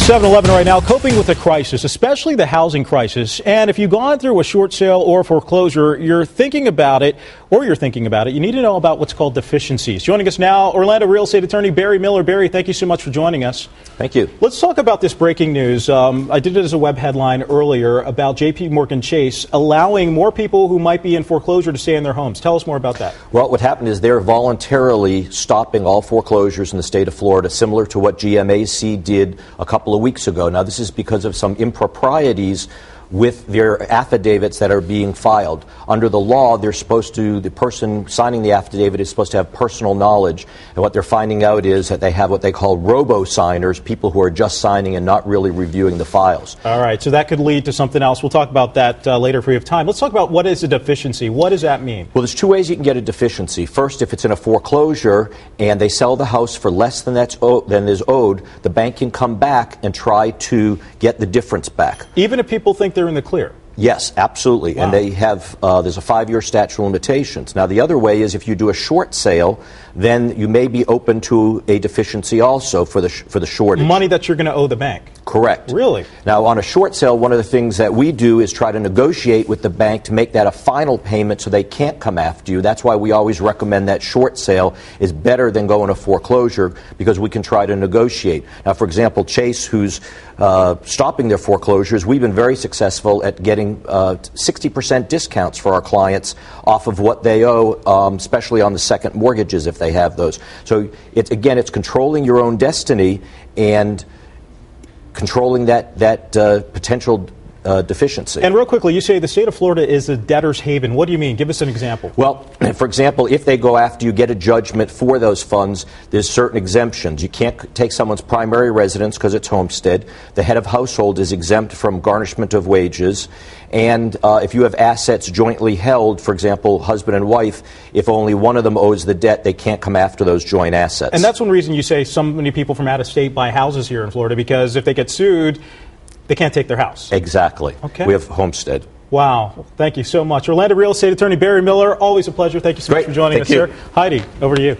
7-Eleven right now, coping with the crisis, especially the housing crisis. And if you've gone through a short sale or foreclosure, you're thinking about it, you need to know about what's called deficiencies. Joining us now, Orlando real estate attorney Barry Miller. Barry, thank you so much for joining us. Thank you. Let's talk about this breaking news. I did it as a web headline earlier about JPMorgan Chase allowing more people who might be in foreclosure to stay in their homes. Tell us more about that. Well, what happened is they're voluntarily stopping all foreclosures in the state of Florida, similar to what GMAC did a couple of weeks ago. Now, this is because of some improprieties with their affidavits that are being filed. Under the law, the person signing the affidavit is supposed to have personal knowledge. And what they're finding out is that they have what they call robo-signers, people who are just signing and not really reviewing the files. All right, so that could lead to something else. We'll talk about that later if we have time. Let's talk about what is a deficiency. What does that mean? Well, there's two ways you can get a deficiency. First, if it's in a foreclosure and they sell the house for less than is owed, the bank can come back and try to get the difference back. Even if people think they're in the clear? Yes, absolutely. Wow. And they have, there's a 5-year statute of limitations. Now, the other way is if you do a short sale, then you may be open to a deficiency also for the shortage. Money that you're going to owe the bank? Correct. Really? Now, on a short sale, one of the things that we do is try to negotiate with the bank to make that a final payment so they can't come after you. That's why we always recommend that short sale is better than going to foreclosure, because we can try to negotiate. Now, for example, Chase, who's stopping their foreclosures, we've been very successful at getting 60% discounts for our clients off of what they owe, especially on the second mortgages if they have those. So, it's controlling your own destiny and controlling that potential deficiency. And real quickly, you say the state of Florida is a debtor's haven. What do you mean? Give us an example. Well, for example, if they go after you, get a judgment for those funds, there's certain exemptions. You can't take someone's primary residence because it's homestead. The head of household is exempt from garnishment of wages. And if you have assets jointly held, for example, husband and wife, if only one of them owes the debt, they can't come after those joint assets. And that's one reason you say so many people from out of state buy houses here in Florida, because if they get sued, they can't take their house. Exactly. Okay. We have homestead. Wow. Thank you so much. Orlando real estate attorney Barry Miller, always a pleasure. Thank you so much for joining us, sir. Heidi, over to you.